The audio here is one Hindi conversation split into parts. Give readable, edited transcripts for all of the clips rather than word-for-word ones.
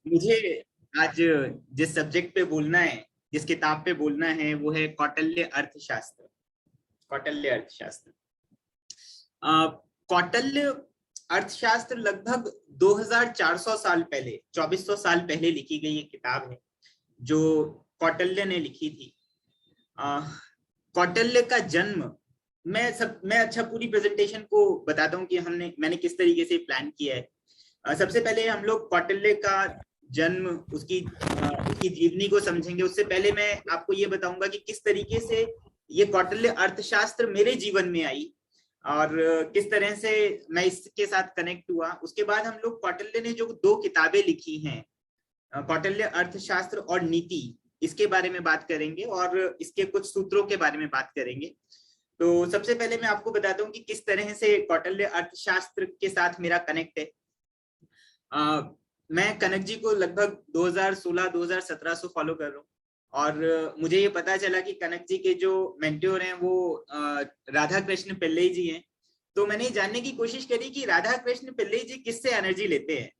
मुझे आज जिस सब्जेक्ट पे बोलना है, जिस किताब पे बोलना है, वो है कौटिल्य अर्थशास्त्र। कौटिल्य अर्थशास्त्र। कौटिल्य अर्थशास्त्र लगभग 2400 साल पहले, 2400 साल पहले लिखी गई एक किताब है जो कौटिल्य ने लिखी थी। कौटिल्य का जन्म, मैं अच्छा पूरी प्रेजेंटेशन को बताता हूँ कि मैंने किस तरीके से प्लान किया है। सबसे पहले हम लोग कौटिल्य का जन्म, उसकी जीवनी को समझेंगे। उससे पहले मैं आपको ये बताऊंगा कि किस तरीके से ये कौटिल्य अर्थशास्त्र मेरे जीवन में आई और किस तरह से मैं इसके साथ कनेक्ट हुआ। उसके बाद हम लोग कौटिल्य ने जो 2 किताबें लिखी हैं, कौटिल्य अर्थशास्त्र और नीति, इसके बारे में बात करेंगे और इसके कुछ सूत्रों के बारे में बात करेंगे। तो सबसे पहले मैं आपको बताता हूँ कि किस तरह से कौटिल्य अर्थशास्त्र के साथ मेरा कनेक्ट है। मैं कनक जी को लगभग 2016-2017 से फॉलो कर रहा हूँ और मुझे ये पता चला कि कनक जी के जो मेंटोर हैं वो राधा कृष्ण पिल्लई जी हैं। तो मैंने जानने की कोशिश करी कि राधा कृष्ण पिल्लई जी किससे एनर्जी लेते हैं।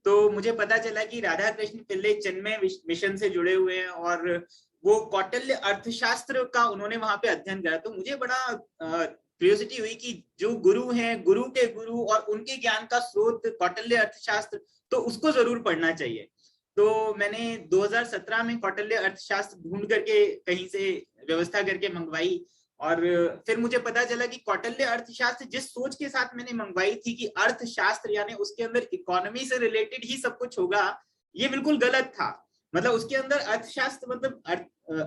तो मुझे पता चला कि राधा कृष्ण पिल्लई चिन्मय मिशन से जुड़े हुए हैं और वो कौटिल्य अर्थशास्त्र का उन्होंने वहां पे अध्ययन करा। तो मुझे बड़ा क्यूरियोसिटी हुई कि जो गुरु हैं, गुरु के गुरु और उनके ज्ञान का स्रोत कौटिल्य अर्थशास्त्र, तो उसको जरूर पढ़ना चाहिए। तो मैंने 2017 में कौटिल्य अर्थशास्त्र ढूंढ करके कहीं से व्यवस्था करके मंगवाई और फिर मुझे पता चला कि कौटिल्य अर्थशास्त्र जिस सोच के साथ मैंने मंगवाई थी कि अर्थशास्त्र यानी उसके अंदर इकोनॉमी से रिलेटेड ही सब कुछ होगा, ये बिल्कुल गलत था। मतलब उसके अंदर अर्थशास्त्र मतलब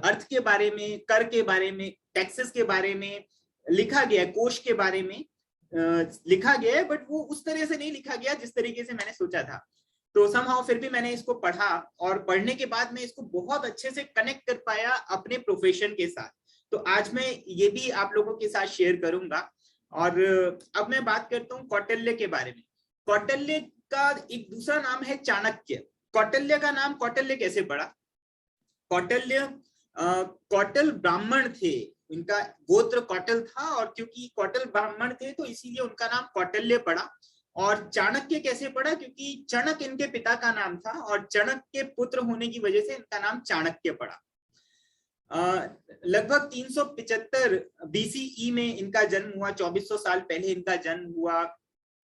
अर्थ के बारे में, कर के बारे में, टैक्सेस के बारे में लिखा गया है, कोष के बारे में लिखा गया है, बट वो उस तरह से नहीं लिखा गया जिस तरीके से मैंने सोचा था। तो समहाउ फिर भी मैंने इसको पढ़ा और पढ़ने के बाद मैं इसको बहुत अच्छे से कनेक्ट कर पाया अपने प्रोफेशन के साथ। तो आज मैं ये भी आप लोगों के साथ शेयर करूंगा। और अब मैं बात करता हूँ कौटिल्य के बारे में। कौटिल्य का एक दूसरा नाम है चाणक्य। कौटिल्य का नाम कौटिल्य कैसे पड़ा? कौटिल्य कौटिल ब्राह्मण थे, इनका गोत्र कौटिल था और क्योंकि कौटिल ब्राह्मण थे तो इसीलिए उनका नाम कौटिल्य पड़ा। और चाणक्य कैसे पड़ा? क्योंकि चणक इनके पिता का नाम था और चणक के पुत्र होने की वजह से इनका नाम चाणक्य पड़ा। लगभग 375 बीसीई में इनका जन्म हुआ। 2400 साल पहले इनका जन्म हुआ।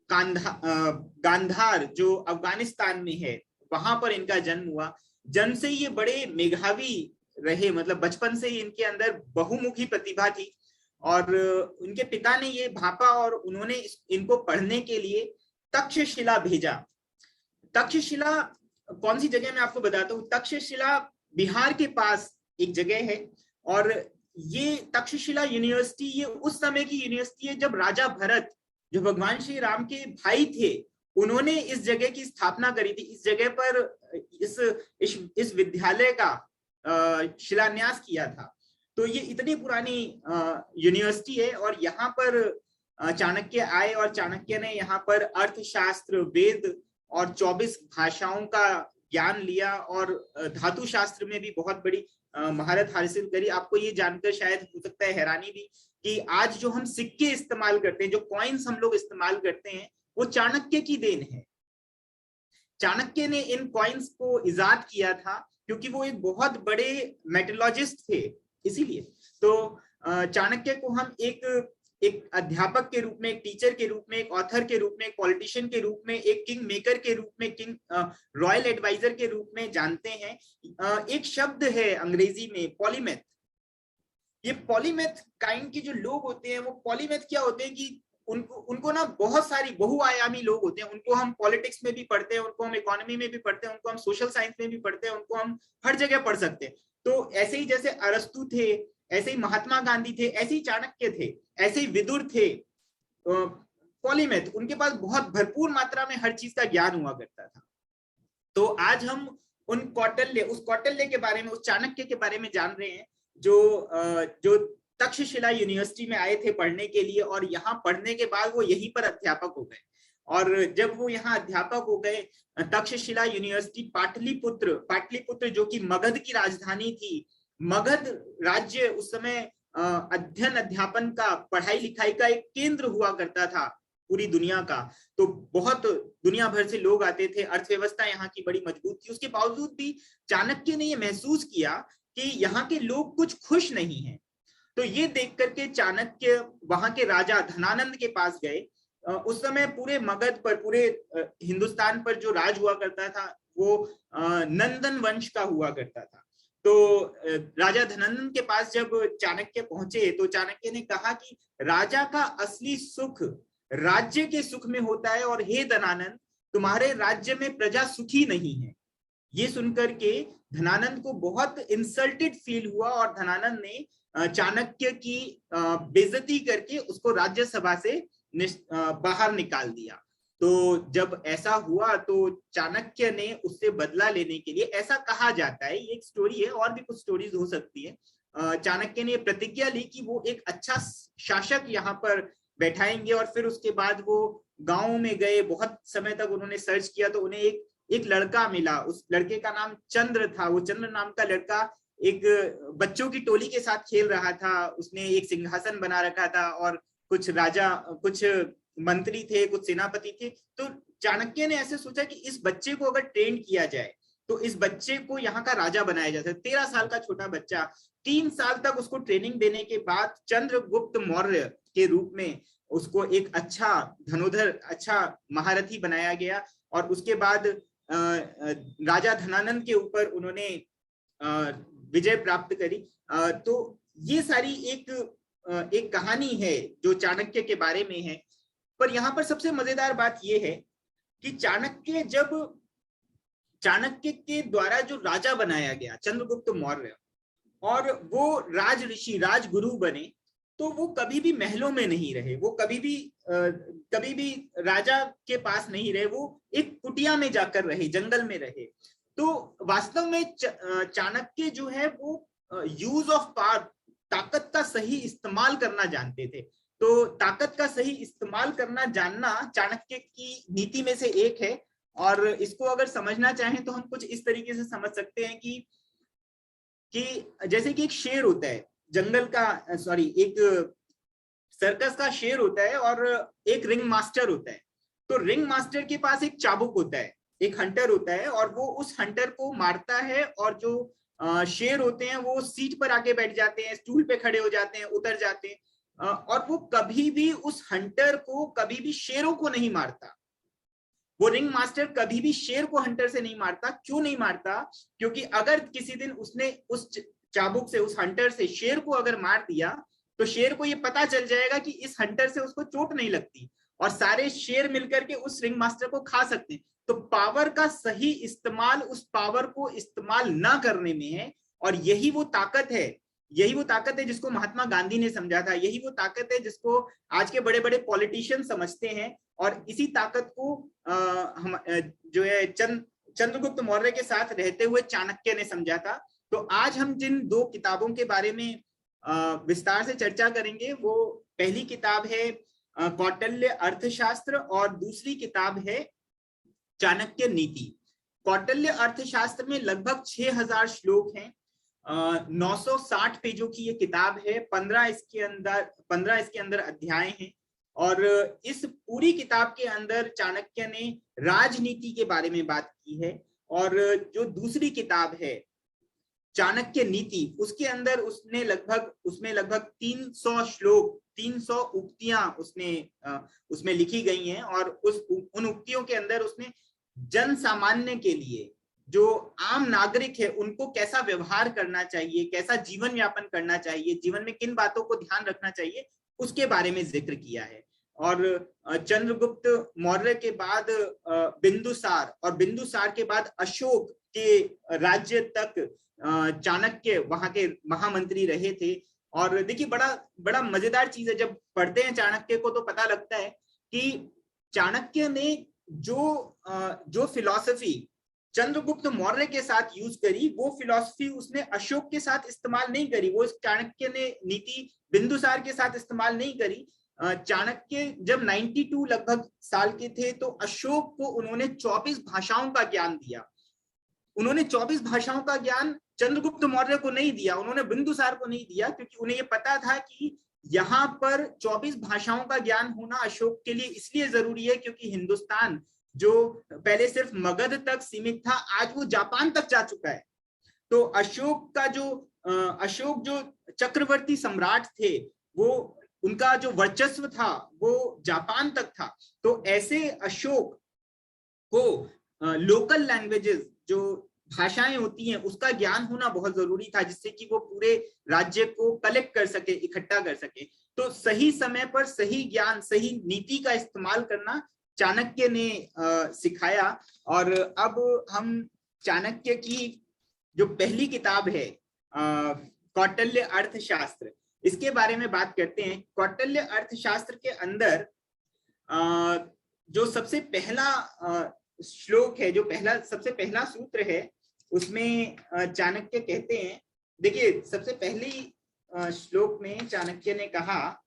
गांधार जो अफगानिस्तान में है, वहां पर इनका जन्म हुआ। जन्म से ये बड़े मेधावी रहे, मतलब बचपन से ही इनके अंदर बहुमुखी प्रतिभा थी और उनके पिता ने ये भापा और उन्होंने इनको पढ़ने के लिए तक्षशिला भेजा। तक्षशिला कौन सी जगह मैं आपको बताता हूँ। तक्षशिला बिहार के पास एक जगह है और ये तक्षशिला यूनिवर्सिटी ये उस समय की यूनिवर्सिटी है जब राजा भरत, जो भगवान श्री राम के भाई थे, उन्होंने इस जगह की स्थापना करी थी। इस जगह पर इस विद्यालय का शिलान्यास किया था। तो ये इतनी पुरानी यूनिवर्सिटी है और यहाँ पर चाणक्य आए और चाणक्य ने यहाँ पर अर्थशास्त्र, वेद और 24 भाषाओं का ज्ञान लिया और धातु शास्त्र में भी बहुत बड़ी महारत हासिल करी। आपको ये जानकर शायद हो सकता है हैरानी भी कि आज जो हम सिक्के इस्तेमाल करते हैं, जो कॉइन्स हम लोग इस्तेमाल करते हैं, वो चाणक्य की देन है। चाणक्य ने इन कॉइन्स को इजाद किया था क्योंकि वो एक बहुत बड़े मेटलॉजिस्ट थे, इसीलिए। तो चाणक्य को हम एक अध्यापक के रूप में, एक टीचर के रूप में, एक ऑथर के रूप में, एक पॉलिटिशियन के रूप में, एक किंग मेकर के रूप में, किंग रॉयल एडवाइजर के रूप में जानते हैं। एक शब्द है अंग्रेजी में पॉलीमेथ। ये पॉलीमेथ काइंड के जो लोग होते हैं, वो पॉलीमेथ क्या होते हैं कि उनको ना बहुत सारी बहुआयामी लोग होते हैं। उनको हम पॉलिटिक्स में भी पढ़ते हैं, उनको हम इकोनॉमी में भी पढ़ते हैं, उनको हम सोशल साइंस में भी पढ़ते हैं, उनको हम हर जगह पढ़ सकते हैं। तो ऐसे ही जैसे अरस्तु थे, ऐसे ही महात्मा गांधी थे, ऐसे ही चाणक्य थे, ऐसे ही विदुर थे। पॉलीमेथ, उनके पास बहुत भरपूर मात्रा में हर चीज का ज्ञान हुआ करता था। तो आज हम उस कौटिल्य के बारे में, उस चाणक्य के बारे में जान रहे हैं जो तक्षशिला यूनिवर्सिटी में आए थे पढ़ने के लिए और यहाँ पढ़ने के बाद वो यहीं पर अध्यापक हो गए। और जब वो यहाँ अध्यापक हो गए, तक्षशिला यूनिवर्सिटी पाटलिपुत्र जो कि मगध की राजधानी थी, मगध राज्य उस समय अध्ययन अध्यापन का, पढ़ाई लिखाई का एक केंद्र हुआ करता था। पूरी दुनिया का, तो बहुत दुनिया भर से लोग आते थे, अर्थव्यवस्था यहाँ की बड़ी मजबूत थी। उसके बावजूद भी चाणक्य ने ये महसूस किया कि यहाँ के लोग कुछ खुश नहीं हैं। तो ये देख करके चाणक्य वहां के राजा धनानंद के पास गए। उस समय पूरे मगध पर, पूरे हिंदुस्तान पर जो राज हुआ करता था वो नंदन वंश का हुआ करता था। तो राजा धनानंद के पास जब चाणक्य पहुंचे तो चाणक्य ने कहा कि राजा का असली सुख राज्य के सुख में होता है, और हे धनानंद, तुम्हारे राज्य में प्रजा सुखी नहीं है। ये सुनकर के धनानंद को बहुत इंसल्टेड फील हुआ और धनानंद ने चाणक्य की बेइज्जती करके उसको राज्यसभा से बाहर निकाल दिया। तो जब ऐसा हुआ तो चाणक्य ने उससे बदला लेने के लिए, ऐसा कहा जाता है, ये एक स्टोरी है, और भी कुछ स्टोरीज हो सकती है, चाणक्य ने प्रतिज्ञा ली कि वो एक अच्छा शासक यहाँ पर बैठाएंगे। और फिर उसके बाद वो गांव में गए, बहुत समय तक उन्होंने सर्च किया, तो उन्हें एक लड़का मिला। उस लड़के का नाम चंद्र था। वो चंद्र नाम का लड़का एक बच्चों की टोली के साथ खेल रहा था। उसने एक सिंहासन बना रखा था और कुछ राजा, कुछ मंत्री थे, कुछ सेनापति थे। तो चाणक्य ने ऐसे सोचा कि इस बच्चे को अगर ट्रेन किया जाए तो इस बच्चे को यहाँ का राजा बनाया जा सकता है। 13 साल का छोटा बच्चा, 3 साल तक उसको ट्रेनिंग देने के बाद चंद्रगुप्त मौर्य के रूप में उसको एक अच्छा धनुर्धर, अच्छा महारथी बनाया गया। और उसके बाद राजा धनानंद के ऊपर उन्होंने विजय प्राप्त करी। तो ये सारी एक कहानी है जो चाणक्य के बारे में है। पर यहाँ पर सबसे मजेदार बात यह है कि चाणक्य के द्वारा जो राजा बनाया गया चंद्रगुप्त मौर्य, और वो राज ऋषि, राजगुरु बने, तो वो कभी भी महलों में नहीं रहे, वो कभी भी राजा के पास नहीं रहे, वो एक कुटिया में जाकर रहे, जंगल में रहे। तो वास्तव में चाणक्य जो है वो यूज ऑफ पावर, ताकत का सही इस्तेमाल करना जानते थे। तो ताकत का सही इस्तेमाल करना जानना चाणक्य की नीति में से एक है। और इसको अगर समझना चाहें तो हम कुछ इस तरीके से समझ सकते हैं कि जैसे कि एक शेर होता है जंगल का, एक सर्कस का शेर होता है और एक रिंग मास्टर होता है। तो रिंग मास्टर के पास एक चाबुक होता है, एक हंटर होता है, और वो उस हंटर को मारता है, और जो शेर होते हैं वो सीट पर आके बैठ जाते हैं, स्टूल पे खड़े हो जाते हैं, उतर जाते हैं, और वो कभी भी उस हंटर को, कभी भी शेरों को नहीं मारता। वो रिंग मास्टर कभी भी शेर को हंटर से नहीं मारता। क्यों नहीं मारता? क्योंकि अगर किसी दिन उसने उस चाबुक से, उस हंटर से शेर को अगर मार दिया तो शेर को ये पता चल जाएगा कि इस हंटर से उसको चोट नहीं लगती, और सारे शेर मिलकर के उस रिंग मास्टर को खा सकते हैं। तो पावर का सही इस्तेमाल उस पावर को इस्तेमाल ना करने में है, और यही वो ताकत है, यही वो ताकत है जिसको महात्मा गांधी ने समझा था, यही वो ताकत है जिसको आज के बड़े बड़े पॉलिटिशियन समझते हैं। और इसी ताकत को हम जो है चंद्रगुप्त मौर्य के साथ रहते हुए चाणक्य ने समझा था। तो आज हम जिन 2 किताबों के बारे में विस्तार से चर्चा करेंगे, वो पहली किताब है कौटिल्य अर्थशास्त्र और दूसरी किताब है चाणक्य नीति। कौटिल्य अर्थशास्त्र में लगभग 6000 श्लोक हैं, 960 पेजों की ये किताब है, 15 इसके अंदर अध्याय हैं। और इस पूरी किताब के अंदर चाणक्य ने राजनीति के बारे में बात की है। और जो दूसरी किताब है चाणक्य नीति, उसके अंदर उसमें लगभग 300 श्लोक, 300 उक्तियां उसमें लिखी गई हैं। और उन उक्तियों के अंदर उसने जन सामान्य के लिए, जो आम नागरिक है, उनको कैसा व्यवहार करना चाहिए, कैसा जीवन यापन करना चाहिए, जीवन में किन बातों को ध्यान रखना चाहिए, उसके बारे में जिक्र किया है। और चंद्रगुप्त मौर्य के बाद बिंदुसार, और बिंदुसार के बाद अशोक के राज्य तक चाणक्य वहां के महामंत्री रहे थे। और देखिए, बड़ा मजेदार चीज है, जब पढ़ते हैं चाणक्य को तो पता लगता है कि चाणक्य ने जो फिलॉसफी चंद्रगुप्त मौर्य के साथ यूज करी, वो फिलॉसफी उसने अशोक के साथ इस्तेमाल नहीं करी। वो चाणक्य ने नीति बिंदुसार के साथ इस्तेमाल नहीं करी। चाणक्य जब 92 लगभग साल के थे तो अशोक को उन्होंने 24 भाषाओं का ज्ञान दिया। उन्होंने 24 भाषाओं का ज्ञान चंद्रगुप्त मौर्य को नहीं दिया, उन्होंने बिंदुसार को नहीं दिया, क्योंकि उन्हें ये पता था कि यहाँ पर 24 भाषाओं का ज्ञान होना अशोक के लिए इसलिए जरूरी है क्योंकि हिंदुस्तान जो पहले सिर्फ मगध तक सीमित था, आज वो जापान तक जा चुका है। तो अशोक जो चक्रवर्ती सम्राट थे, वो उनका जो वर्चस्व था वो जापान तक था। तो ऐसे अशोक को लोकल लैंग्वेजेस, जो भाषाएं होती हैं, उसका ज्ञान होना बहुत जरूरी था, जिससे कि वो पूरे राज्य को कलेक्ट कर सके, इकट्ठा कर सके। तो सही समय पर सही ज्ञान, सही नीति का इस्तेमाल करना चाणक्य ने सिखाया। और अब हम चाणक्य की जो पहली किताब है कौटिल्य अर्थशास्त्र, इसके बारे में बात करते हैं। कौटिल्य अर्थशास्त्र के अंदर जो सबसे पहला श्लोक है, जो सबसे पहला सूत्र है, उसमें चाणक्य कहते हैं, देखिए सबसे पहली श्लोक में चाणक्य ने कहा,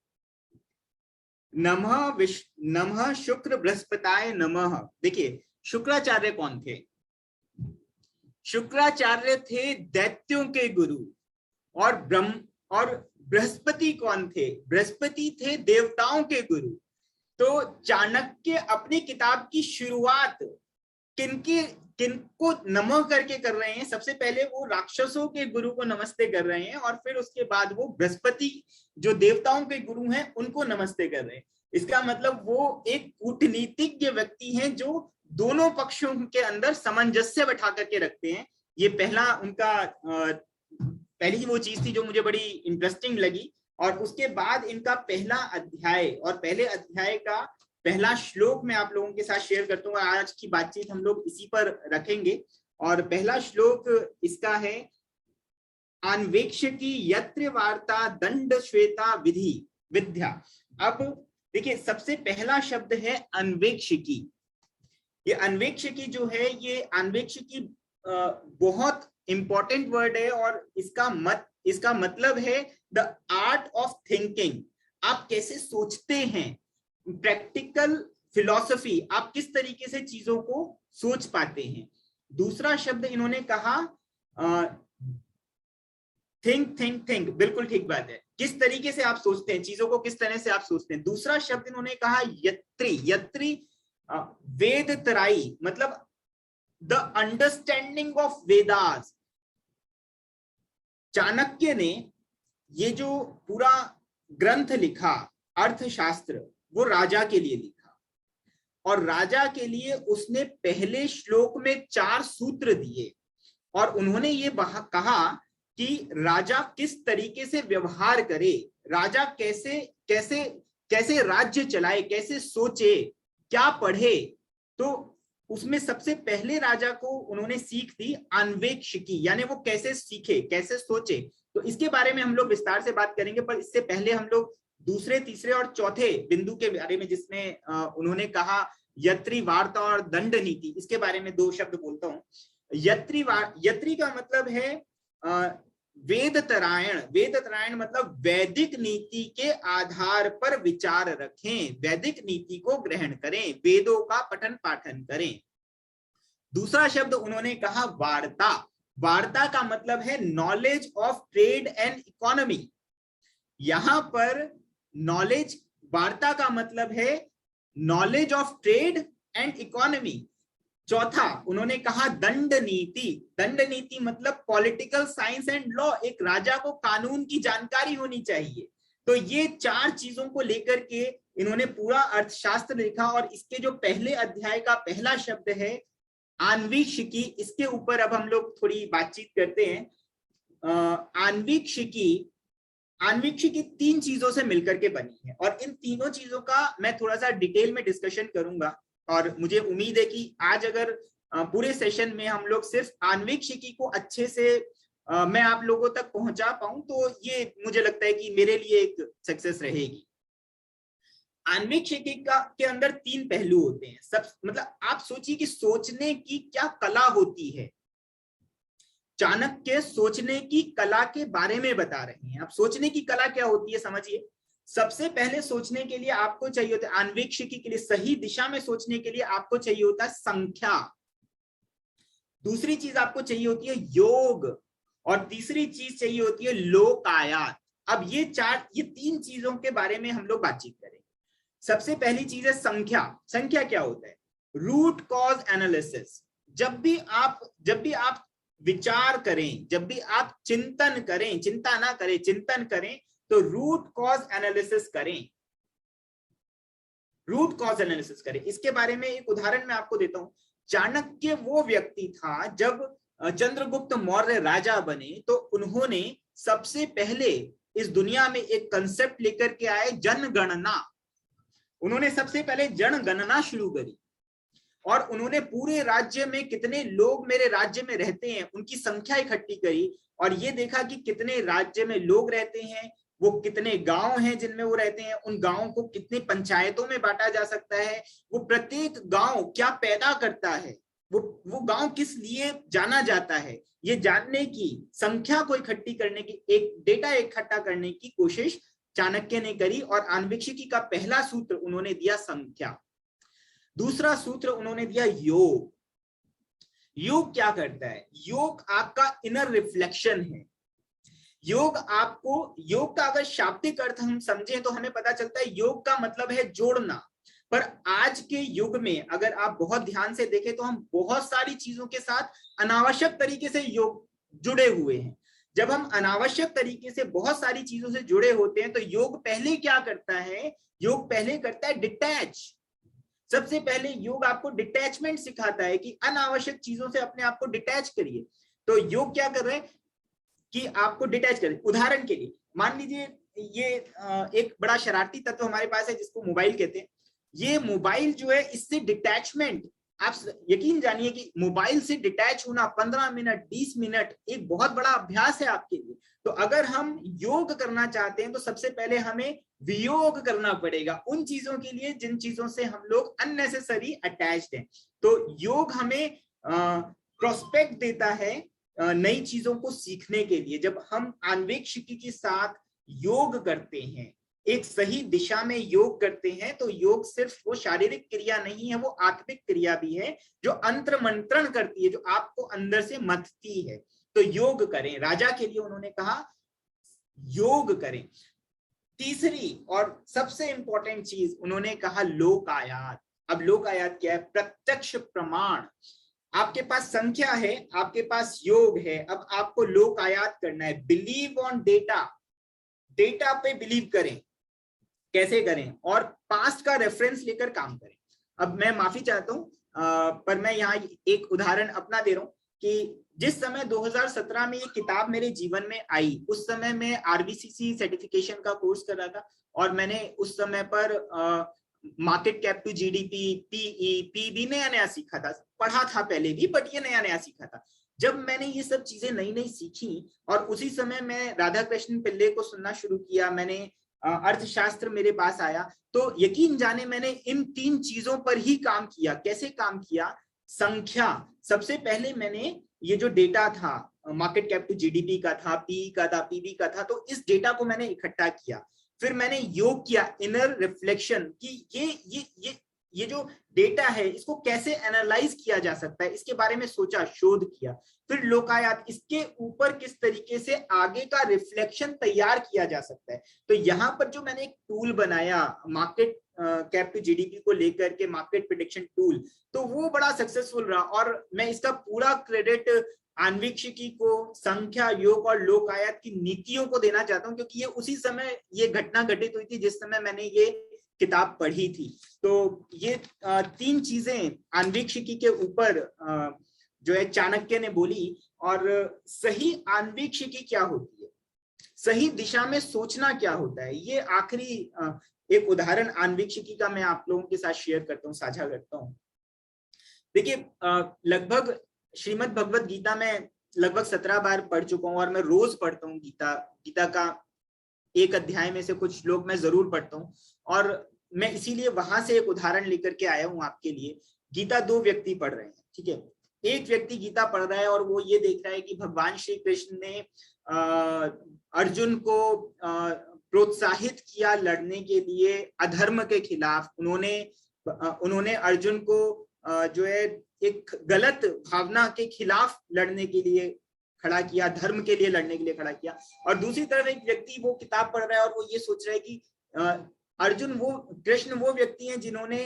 नमः शुक्र बृहस्पताय नमः। देखिए शुक्राचार्य कौन थे? शुक्राचार्य थे दैत्यों के गुरु। और बृहस्पति कौन थे? बृहस्पति थे देवताओं के गुरु। तो चाणक्य अपनी किताब की शुरुआत किनको नमः करके कर रहे हैं? सबसे पहले वो राक्षसों के गुरु को नमस्ते कर रहे हैं, और फिर उसके बाद वो बृहस्पति जो देवताओं के गुरु हैं उनको नमस्ते कर रहे हैं। इसका मतलब वो एक कूटनीतिज्ञ व्यक्ति हैं जो दोनों पक्षों के अंदर सामंजस्य बैठा करके रखते हैं। ये पहला उनका पहली वो चीज थी जो मुझे बड़ी इंटरेस्टिंग लगी। और उसके बाद इनका पहला अध्याय, और पहले अध्याय का पहला श्लोक मैं आप लोगों के साथ शेयर करता हूँ। आज की बातचीत हम लोग इसी पर रखेंगे। और पहला श्लोक इसका है, अन्वेक्षकी यत्र वार्ता दंड श्वेता विधि विद्या। अब देखिए सबसे पहला शब्द है अन्वेक्षकी। ये अन्वेक्षकी जो है, ये अन्वेक्षकी बहुत इंपॉर्टेंट वर्ड है, और इसका मतलब है द आर्ट ऑफ थिंकिंग। आप कैसे सोचते हैं, प्रैक्टिकल फिलॉसफी, आप किस तरीके से चीजों को सोच पाते हैं। दूसरा शब्द इन्होंने कहा थिंक, बिल्कुल ठीक बात है। किस तरीके से आप सोचते हैं चीजों को, किस तरह से आप सोचते हैं। दूसरा शब्द इन्होंने कहा यत्री वेद तराई, मतलब the understanding of Vedas. Chanakya ने ये जो पूरा ग्रंथ लिखा अर्थशास्त्र, वो राजा के लिए लिखा, और राजा के लिए उसने पहले श्लोक में 4 सूत्र दिए, और उन्होंने ये कहा कि राजा किस तरीके से व्यवहार करे, राजा कैसे राज्य चलाए, कैसे सोचे, क्या पढ़े। तो उसमें सबसे पहले राजा को उन्होंने सीख दी अन्वेक्षकी, यानी वो कैसे सीखे, कैसे सोचे। तो इसके बारे में हम लोग विस्तार से बात करेंगे, पर इससे पहले हम लोग दूसरे, तीसरे और चौथे बिंदु के बारे में, जिसमें उन्होंने कहा यत्री वार्ता और दंड नीति, इसके बारे में 2 शब्द बोलता हूं। यत्री का मतलब है वेद तरायण। वेद तरायण मतलब वैदिक नीति के आधार पर विचार रखें, वैदिक नीति को ग्रहण करें, वेदों का पठन पाठन करें। दूसरा शब्द उन्होंने कहा वार्ता। वार्ता का मतलब है knowledge of trade and economy. यहां पर नॉलेज, वार्ता का मतलब है knowledge of trade and economy. चौथा उन्होंने कहा दंड नीति। दंड नीति मतलब पॉलिटिकल साइंस एंड लॉ, एक राजा को कानून की जानकारी होनी चाहिए। तो ये 4 चीजों को लेकर के इन्होंने पूरा अर्थशास्त्र लिखा। और इसके जो पहले अध्याय का पहला शब्द है आन्वीक्षिकी, इसके ऊपर अब हम लोग थोड़ी बातचीत करते हैं। आन्वीक्षिकी 3 चीजों से मिलकर के बनी है, और इन तीनों चीजों का मैं थोड़ा सा डिटेल में डिस्कशन करूंगा। और मुझे उम्मीद है कि आज अगर पूरे सेशन में हम लोग सिर्फ आन्वीक्षिकी को अच्छे से मैं आप लोगों तक पहुंचा पाऊं, तो ये मुझे लगता है कि मेरे लिए एक सक्सेस रहेगी। आन्वीक्षिकी के अंदर 3 पहलू होते हैं। मतलब आप सोचिए कि सोचने की क्या कला होती है। चाणक्य सोचने की कला के बारे में बता रहे हैं। अब सोचने की कला क्या होती है समझिए। सबसे पहले सोचने के लिए आपको चाहिए होता है, अन्वेक्षकी के लिए सही दिशा में सोचने के लिए आपको चाहिए होता है संख्या। दूसरी चीज आपको चाहिए होती है योग, और तीसरी चीज चाहिए होती है लोकायत। अब ये तीन चीजों के बारे में हम लोग बातचीत करें। सबसे पहली चीज है संख्या। संख्या क्या होता है? Root cause analysis. जब भी आप विचार करें, जब भी आप चिंतन करें, चिंता ना करें, चिंतन करें, तो रूट कॉज एनालिसिस करें। रूट कॉज एनालिसिस करें। इसके बारे में एक उदाहरण मैं आपको देता हूं। चाणक्य वो व्यक्ति था, जब चंद्रगुप्त मौर्य राजा बने तो उन्होंने सबसे पहले इस दुनिया में एक कंसेप्ट लेकर के आए, जनगणना। उन्होंने सबसे पहले जनगणना शुरू करी और उन्होंने पूरे राज्य में कितने लोग मेरे राज्य में रहते हैं उनकी संख्या इकट्ठी करी और ये देखा कि कितने राज्य में लोग रहते हैं, वो कितने गांव हैं जिनमें वो रहते हैं, उन गांवों को कितनी पंचायतों में बांटा जा सकता है, वो प्रत्येक गांव क्या पैदा करता है, वो गांव किस लिए जाना जाता है, ये जानने की, संख्या को इकट्ठी करने की, एक डेटा इकट्ठा करने की कोशिश चाणक्य ने करी। और आन्वीक्षिकी का पहला सूत्र उन्होंने दिया संख्या। दूसरा सूत्र उन्होंने दिया योग। योग क्या करता है? योग आपका इनर रिफ्लेक्शन है। योग का अगर शाब्दिक अर्थ हम समझें तो हमें पता चलता है योग का मतलब है जोड़ना। पर आज के युग में अगर आप बहुत ध्यान से देखें तो हम बहुत सारी चीजों के साथ अनावश्यक तरीके से योग जुड़े हुए हैं। जब हम अनावश्यक तरीके से बहुत सारी चीजों से जुड़े होते हैं तो योग पहले क्या करता है? योग पहले करता है डिटैच। सबसे पहले योग आपको डिटैचमेंट सिखाता है कि अनावश्यक चीजों से अपने आप को डिटैच करिए। तो योग क्या कर रहे हैं कि आपको डिटैच करें। उदाहरण के लिए मान लीजिए ये एक बड़ा शरारती तत्व हमारे पास है जिसको मोबाइल कहते हैं। ये मोबाइल जो है, इससे डिटैचमेंट, आप यकीन जानिए कि मोबाइल से डिटैच होना 15 मिनट 20 मिनट एक बहुत बड़ा अभ्यास है आपके लिए। तो अगर हम योग करना चाहते हैं तो सबसे पहले हमें वियोग करना पड़ेगा उन चीजों के लिए जिन चीजों से हम लोग अननेसेसरी अटैच्ड हैं। तो योग हमें प्रोस्पेक्ट देता है नई चीजों को सीखने के लिए। जब हम आन्वेक्षिकी के साथ योग करते हैं, एक सही दिशा में योग करते हैं, तो योग सिर्फ वो शारीरिक क्रिया नहीं है, वो आत्मिक क्रिया भी है जो अंतर मंत्रण करती है, जो आपको अंदर से मथती है। तो योग करें। राजा के लिए उन्होंने कहा योग करें। तीसरी और सबसे इंपॉर्टेंट चीज उन्होंने कहा लोकायत। अब लोकायत क्या है? प्रत्यक्ष प्रमाण। आपके पास संख्या है, आपके पास योग है, अब आपको लोकायत करना है। Believe on data. डेटा पे बिलीव करें। कैसे करें? और पास्ट का रेफरेंस लेकर काम करें। अब मैं माफी चाहता हूं पर मैं यहाँ एक उदाहरण अपना दे रहा हूं कि जिस समय 2017 में ये किताब मेरे जीवन में आई, उस समय मैं आरबीसीसी सर्टिफिकेशन का कोर्स कर रहा था और मैंने उस समय पर market cap to GDP, PE, PB नया नया सीखा था। पढ़ा था पहले भी, बट ये नया नया सीखा था। जब मैंने ये सब चीजें नई नई सीखी और उसी समय मैं राधा कृष्ण पिल्ले को सुनना शुरू किया, मैंने अर्थशास्त्र मेरे पास आया, तो यकीन जाने मैंने इन तीन चीजों पर ही काम किया। कैसे काम किया? संख्या। सबसे पहले मैंने ये जो डेटा था, मार्केट कैप टू जीडीपी का था, पीई का था, पीबी का था, तो इस डेटा को मैंने इकट्ठा किया। फिर मैंने योग किया, इनर रिफ्लेक्शन, कि ये जो डेटा है इसको कैसे एनालाइज किया जा सकता है, इसके बारे में सोचा, शोध किया। फिर लोकायत, इसके ऊपर किस तरीके से आगे का रिफ्लेक्शन तैयार किया जा सकता है। तो यहाँ पर जो मैंने एक टूल बनाया मार्केट कैप टू जीडीपी को लेकर के, मार्केट प्रेडिक्शन टूल, तो वो बड़ा सक्सेसफुल रहा और मैं इसका पूरा क्रेडिट आन्वीक्षिकी को, संख्या, योग और लोकायत की नीतियों को देना चाहता हूं, क्योंकि ये उसी समय ये घटना घटित हुई थी जिस समय मैंने ये किताब पढ़ी थी। तो ये तीन चीजें आन्वीक्षिकी के ऊपर जो है चाणक्य ने बोली। और सही आन्वीक्षिकी क्या होती है, सही दिशा में सोचना क्या होता है, ये आखिरी एक उदाहरण आन्वीक्षिकी का मैं आप लोगों के साथ शेयर करता हूँ, साझा करता हूँ। देखिए लगभग श्रीमद् भगवत गीता में लगभग 17 बार पढ़ चुका हूँ और मैं रोज पढ़ता हूँ गीता का एक अध्याय में से कुछ श्लोक मैं जरूर पढ़ता हूँ। और मैं इसीलिए वहां से एक उदाहरण लेकर के आया हूँ आपके लिए। गीता दो व्यक्ति पढ़ रहे हैं, ठीक है। एक व्यक्ति गीता पढ़ रहा है और वो ये देख रहा है कि भगवान श्री कृष्ण ने अर्जुन को प्रोत्साहित किया लड़ने के लिए अधर्म के खिलाफ। उन्होंने अर्जुन को जो है एक गलत भावना के खिलाफ लड़ने के लिए खड़ा किया, धर्म के लिए लड़ने के लिए खड़ा किया। और दूसरी तरफ एक व्यक्ति वो किताब पढ़ रहा है और वो ये सोच रहा है कि कृष्ण वो व्यक्ति हैं जिन्होंने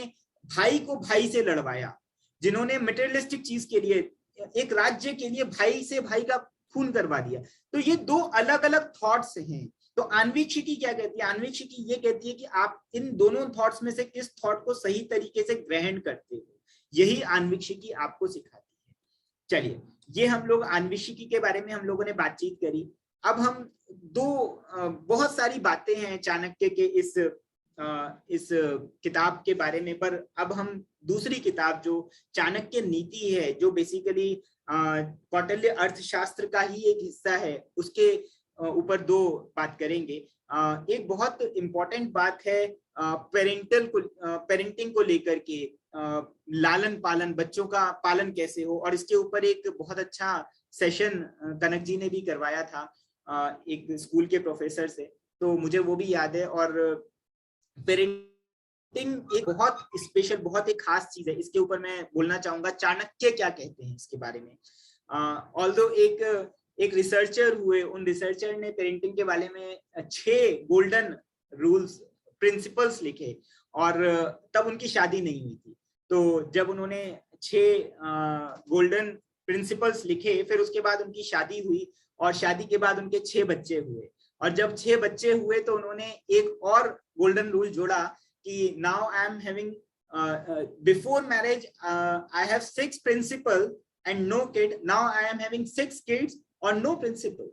भाई को भाई से लड़वाया, जिन्होंने मटेरियलिस्टिक चीज के लिए, एक राज्य के लिए भाई से भाई का खून करवा दिया। तो ये दो अलग अलग थॉट्स हैं। तो आन्वीक्षिकी क्या कहती है? आन्वीक्षिकी ये कहती है कि आप इन दोनों थॉट्स में से किस थॉट को सही तरीके से ग्रहण करते हो, यही आन्वीक्षिकी आपको सिखाती है। चलिए, ये हम लोग आन्वीक्षिकी के बारे में हम लोगों ने बातचीत करी। अब हम बहुत सारी बातें हैं चाणक्य के इस किताब के बारे में, पर अब हम दूसरी किताब जो चाणक्य नीति है, जो बेसिकली कौटिल्य अर्थशास्त्र का ही एक हिस्सा है, उसके ऊपर दो बात करेंगे। एक बहुत इंपॉर्टेंट बात है पेरेंटिंग को लेकर के, लालन पालन, बच्चों का पालन कैसे हो, और इसके ऊपर एक बहुत अच्छा सेशन कनक जी ने भी करवाया था एक स्कूल के प्रोफेसर से, तो मुझे वो भी याद है। और पेरेंटिंग एक बहुत स्पेशल, बहुत एक खास चीज है, इसके ऊपर मैं बोलना चाहूंगा चाणक्य क्या कहते हैं इसके बारे में। ऑल्दो एक रिसर्चर हुए, उन रिसर्चर ने पेरेंटिंग के बारे में 6 गोल्डन रूल्स, प्रिंसिपल्स लिखे, और तब उनकी शादी नहीं हुई थी। तो जब उन्होंने 6 गोल्डन प्रिंसिपल्स लिखे, फिर उसके बाद उनकी शादी हुई, और शादी के बाद उनके 6 बच्चे हुए। और जब 6 बच्चे हुए तो उन्होंने एक और गोल्डन रूल जोड़ा कि now I am having before marriage I have 6 principle and no kid, now I am having 6 kids और नो प्रिंसिपल।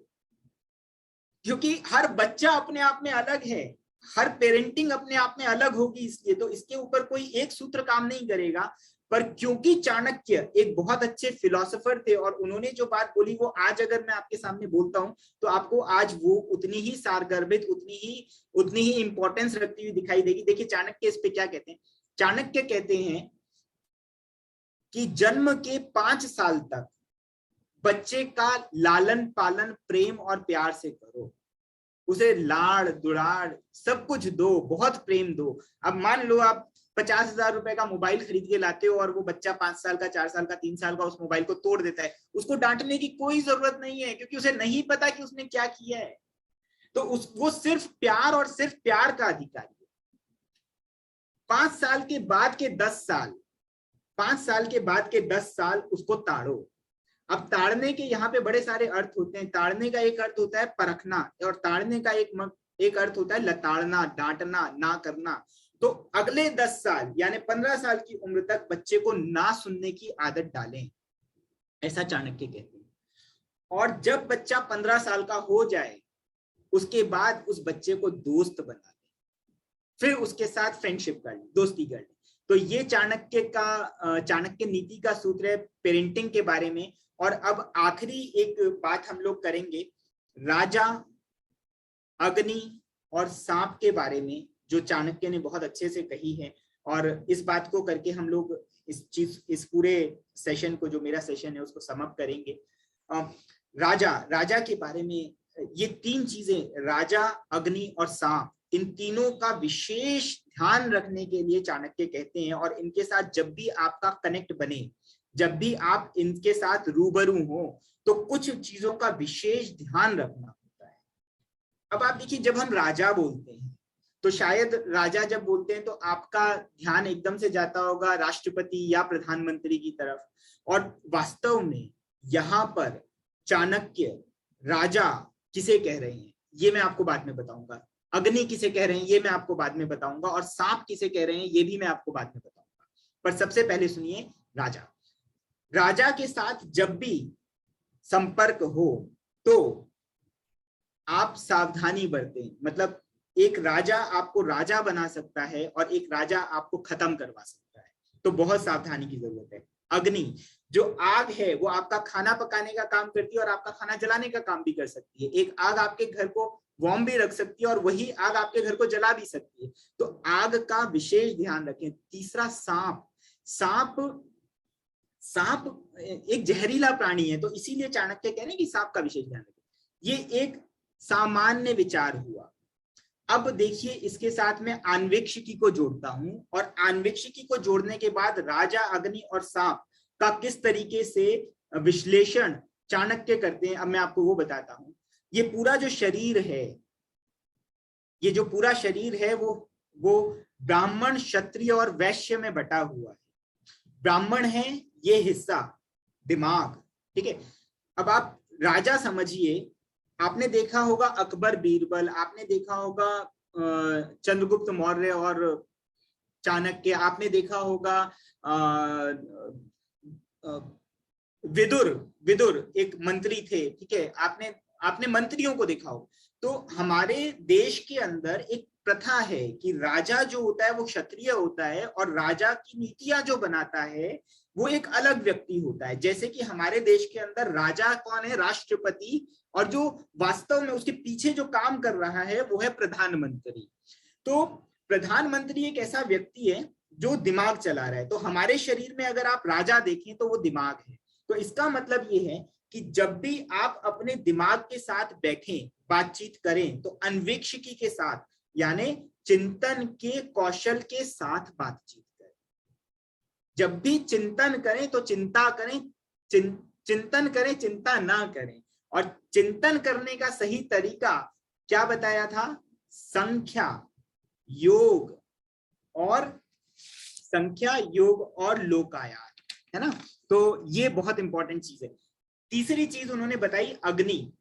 क्योंकि हर बच्चा अपने आप में अलग है, हर पेरेंटिंग अपने आप में अलग होगी, इसलिए तो इसके ऊपर कोई एक सूत्र काम नहीं करेगा। पर क्योंकि चाणक्य एक बहुत अच्छे फिलोसोफर थे और उन्होंने जो बात बोली वो आज अगर मैं आपके सामने बोलता हूं तो आपको आज वो उतनी ही सारगर्भित, उतनी ही इंपॉर्टेंस रखती हुई दिखाई देगी। देखिए चाणक्य इस पे क्या कहते हैं। चाणक्य कहते हैं कि जन्म के 5 साल तक बच्चे का लालन पालन प्रेम और प्यार से करो, उसे लाड़ दुलाड़ सब कुछ दो, बहुत प्रेम दो। अब मान लो आप 50,000 रुपए का मोबाइल खरीद के लाते हो और वो बच्चा 5 साल का, 4 साल का, 3 साल का उस मोबाइल को तोड़ देता है, उसको डांटने की कोई जरूरत नहीं है, क्योंकि उसे नहीं पता कि उसने क्या किया है। तो वो सिर्फ प्यार और सिर्फ प्यार का अधिकारी है। 5 साल के बाद के 10 साल, 5 साल के बाद के 10 साल उसको ताड़ो। अब ताड़ने के यहाँ पे बड़े सारे अर्थ होते हैं। ताड़ने का एक अर्थ होता है परखना, और ताड़ने का एक अर्थ होता है लताड़ना, डांटना, ना करना। तो अगले 10 साल यानी 15 साल की उम्र तक बच्चे को ना सुनने की आदत डालें, ऐसा चाणक्य कहते हैं। और जब बच्चा 15 साल का हो जाए उसके बाद उस बच्चे को दोस्त बना लें, फिर उसके साथ फ्रेंडशिप कर लें, दोस्ती कर लें। तो ये चाणक्य नीति का सूत्र है पेरेंटिंग के बारे में। और अब आखिरी एक बात हम लोग करेंगे राजा, अग्नि और सांप के बारे में, जो चाणक्य ने बहुत अच्छे से कही है। और इस बात को करके हम लोग इस पूरे सेशन को, जो मेरा सेशन है, उसको समाप्त करेंगे। राजा के बारे में ये 3 चीजें, राजा, अग्नि और सांप, इन तीनों का विशेष ध्यान रखने के लिए चाणक्य कहते हैं। और इनके साथ जब भी आपका कनेक्ट बने, जब भी आप इनके साथ रूबरू हो, तो कुछ चीजों का विशेष ध्यान रखना होता है। अब आप देखिए, जब हम राजा बोलते हैं तो शायद राजा जब बोलते हैं तो आपका ध्यान एकदम से जाता होगा राष्ट्रपति या प्रधानमंत्री की तरफ। और वास्तव में यहाँ पर चाणक्य राजा किसे कह रहे हैं ये मैं आपको बाद में बताऊंगा, अग्नि किसे कह रहे हैं ये मैं आपको बाद में बताऊंगा, और सांप किसे कह रहे हैं ये भी मैं आपको बाद में बताऊंगा। पर सबसे पहले सुनिए राजा के साथ जब भी संपर्क हो तो आप सावधानी बरतें। मतलब एक राजा आपको राजा बना सकता है और एक राजा आपको खत्म करवा सकता है, तो बहुत सावधानी की जरूरत है। अग्नि जो आग है वो आपका खाना पकाने का काम करती है और आपका खाना जलाने का काम भी कर सकती है। एक आग आपके घर को वार्म भी रख सकती है और वही आग आपके घर को जला भी सकती है, तो आग का विशेष ध्यान रखें। तीसरा सांप एक जहरीला प्राणी है, तो इसीलिए चाणक्य कह रहे हैं कि सांप का विशेष ध्यान रखें। ये एक सामान्य विचार हुआ। अब देखिए इसके साथ में आन्वीक्षिकी को जोड़ता हूं, और आन्वीक्षिकी को जोड़ने के बाद राजा, अग्नि और सांप का किस तरीके से विश्लेषण चाणक्य करते हैं, अब मैं आपको वो बताता हूं। ये पूरा जो शरीर है, ये जो पूरा शरीर है वो ब्राह्मण, क्षत्रिय और वैश्य में बटा हुआ है। ब्राह्मण है ये हिस्सा, दिमाग, ठीक है। अब आप राजा समझिए, आपने देखा होगा अकबर बीरबल, आपने देखा होगा चंद्रगुप्त मौर्य और चाणक्य, आपने देखा होगा विदुर, विदुर एक मंत्री थे, ठीक है, आपने आपने मंत्रियों को देखा हो। तो हमारे देश के अंदर एक प्रथा है कि राजा जो होता है वो क्षत्रिय होता है, और राजा की नीतियां जो बनाता है वो एक अलग व्यक्ति होता है। जैसे कि हमारे देश के अंदर राजा कौन है? राष्ट्रपति, और जो वास्तव में उसके पीछे जो काम कर रहा है वो है प्रधानमंत्री। तो प्रधानमंत्री एक ऐसा व्यक्ति है जो दिमाग चला रहा है। तो हमारे शरीर में अगर आप राजा देखें तो वो दिमाग है। तो इसका मतलब ये है कि जब भी आप अपने दिमाग के साथ बैठें, बातचीत करें, तो अन्वेक्षिकी के साथ, यानी चिंतन के कौशल के साथ बातचीत करें। जब भी चिंतन करें तो चिंता करें, चिंतन करें, चिंता ना करें। और चिंतन करने का सही तरीका क्या बताया था? संख्या, योग और लोकायत, है ना। तो ये बहुत इंपॉर्टेंट चीज है। तीसरी चीज उन्होंने बताई अग्नि।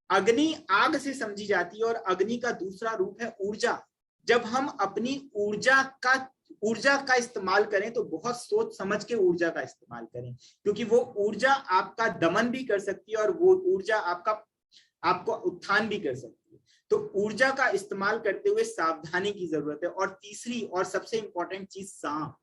अग्नि आग से समझी जाती है, और अग्नि का दूसरा रूप है ऊर्जा। जब हम अपनी ऊर्जा का इस्तेमाल करें तो बहुत सोच समझ के ऊर्जा का इस्तेमाल करें, क्योंकि वो ऊर्जा आपका दमन भी कर सकती है और वो ऊर्जा आपको उत्थान भी कर सकती है। तो ऊर्जा का इस्तेमाल करते हुए सावधानी की जरूरत है। और तीसरी और सबसे इंपॉर्टेंट चीज, सांप।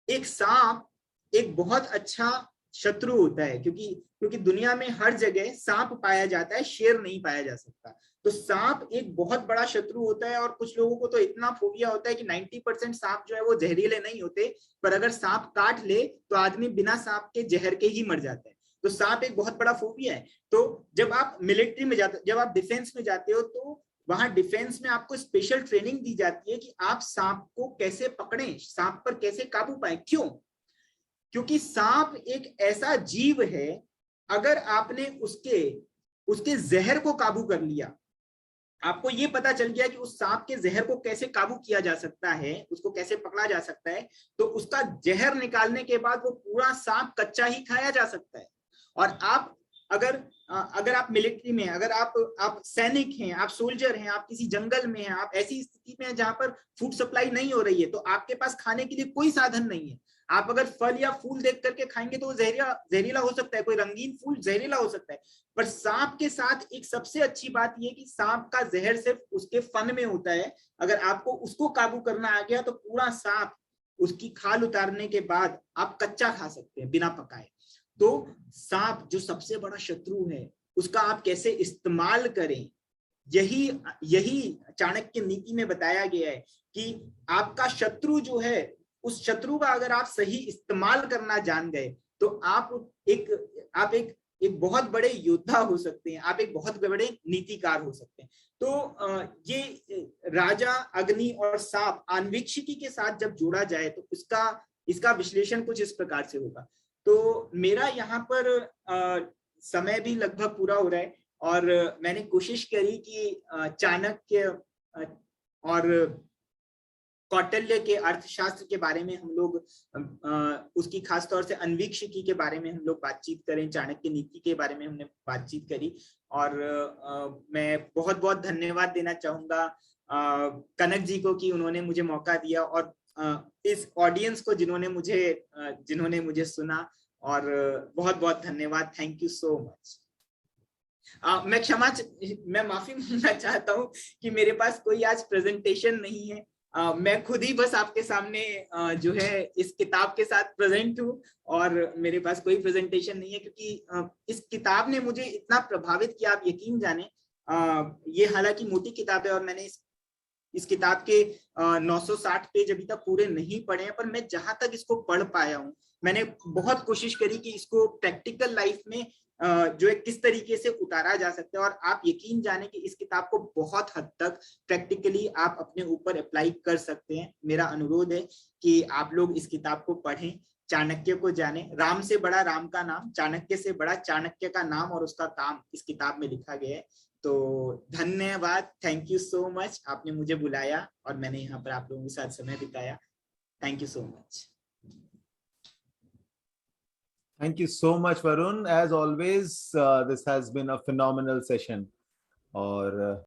सांप एक बहुत अच्छा शत्रु होता है, क्योंकि दुनिया में हर जगह सांप पाया जाता है, शेर नहीं पाया जा सकता। तो सांप एक बहुत बड़ा शत्रु होता है, और कुछ लोगों को तो इतना फोबिया होता है कि 90% सांप जो है वो जहरीले नहीं होते, पर अगर सांप काट ले तो आदमी बिना सांप के जहर के ही मर जाता है। तो सांप एक बहुत बड़ा फोबिया है। तो जब आप मिलिट्री में जाते, जब आप डिफेंस में जाते हो, तो वहां डिफेंस में आपको स्पेशल ट्रेनिंग दी जाती है कि आप सांप को कैसे पकड़ें, सांप पर कैसे काबू पाएं। क्यों? क्योंकि सांप एक ऐसा जीव है, अगर आपने उसके जहर को काबू कर लिया, आपको ये पता चल गया कि उस सांप के जहर को कैसे काबू किया जा सकता है, उसको कैसे पकड़ा जा सकता है, तो उसका जहर निकालने के बाद वो पूरा सांप कच्चा ही खाया जा सकता है। और आप अगर आप मिलिट्री में, अगर आप सैनिक हैं, आप सोल्जर हैं, आप किसी जंगल में हैं, आप ऐसी स्थिति में हैं जहां पर फूड सप्लाई नहीं हो रही है, तो आपके पास खाने के लिए कोई साधन नहीं है। आप अगर फल या फूल देख करके खाएंगे तो वो जहरीला हो सकता है, कोई रंगीन फूल जहरीला हो सकता है। पर सांप के साथ एक सबसे अच्छी बात यह कि सांप का जहर सिर्फ उसके फन में होता है। अगर आपको उसको काबू करना आ गया तो पूरा सांप, उसकी खाल उतारने के बाद आप कच्चा खा सकते हैं बिना पकाए। तो सांप जो सबसे बड़ा शत्रु है, उसका आप कैसे इस्तेमाल करें, यही चाणक्य नीति में बताया गया है कि आपका शत्रु जो है, उस शत्रु का अगर आप सही इस्तेमाल करना जान गए तो आप एक बहुत बड़े योद्धा हो सकते हैं, आप एक बहुत बड़े नीतिकार हो सकते हैं। तो ये राजा, अग्नि और सांप अन्वेक्षिकी के साथ जब जोड़ा जाए तो इसका विश्लेषण कुछ इस प्रकार से होगा। तो मेरा यहाँ पर समय भी लगभग पूरा हो रहा है, और मैंने कोशिश करी कि चाणक्य और कौटिल्य के अर्थशास्त्र के बारे में हम लोग उसकी खासतौर से अन्वीक्षिकी के बारे में हम लोग बातचीत करें, चाणक्य नीति के बारे में हमने बातचीत करी। और मैं बहुत बहुत धन्यवाद देना चाहूंगा कनक जी को कि उन्होंने मुझे मौका दिया, और इस ऑडियंस को जिन्होंने मुझे सुना, और बहुत बहुत धन्यवाद। Thank you so much. मैं माफी मांगना चाहता हूँ कि मेरे पास कोई आज प्रेजेंटेशन नहीं है। मैं खुद ही बस आपके सामने जो है इस किताब के साथ प्रेजेंट हूँ, और मेरे पास कोई प्रेजेंटेशन नहीं है, क्योंकि इस किताब ने मुझे इतना प्रभावित किया, आप यकीन जाने। ये हालांकि मोटी किताब है, और मैंने इस किताब के 960 पेज अभी तक पूरे नहीं पढ़े हैं, पर मैं जहां तक इसको पढ़ पाया हूँ, मैंने बहुत कोशिश करी कि इसको प्रैक्टिकल लाइफ में जो है किस तरीके से उतारा जा सकता है। और आप यकीन जाने कि इस किताब को बहुत हद तक प्रैक्टिकली आप अपने ऊपर अप्लाई कर सकते हैं। मेरा अनुरोध है कि आप लोग इस किताब को पढ़ें, चाणक्य को जाने। राम से बड़ा राम का नाम, चाणक्य से बड़ा चाणक्य का नाम और उसका काम इस किताब में लिखा गया है। तो धन्यवाद, थैंक यू सो मच, आपने मुझे बुलाया और मैंने यहाँ पर आप लोगों के साथ समय बिताया। Thank you so much. Thank you so much, Varun. As always, this has been a phenomenal session. और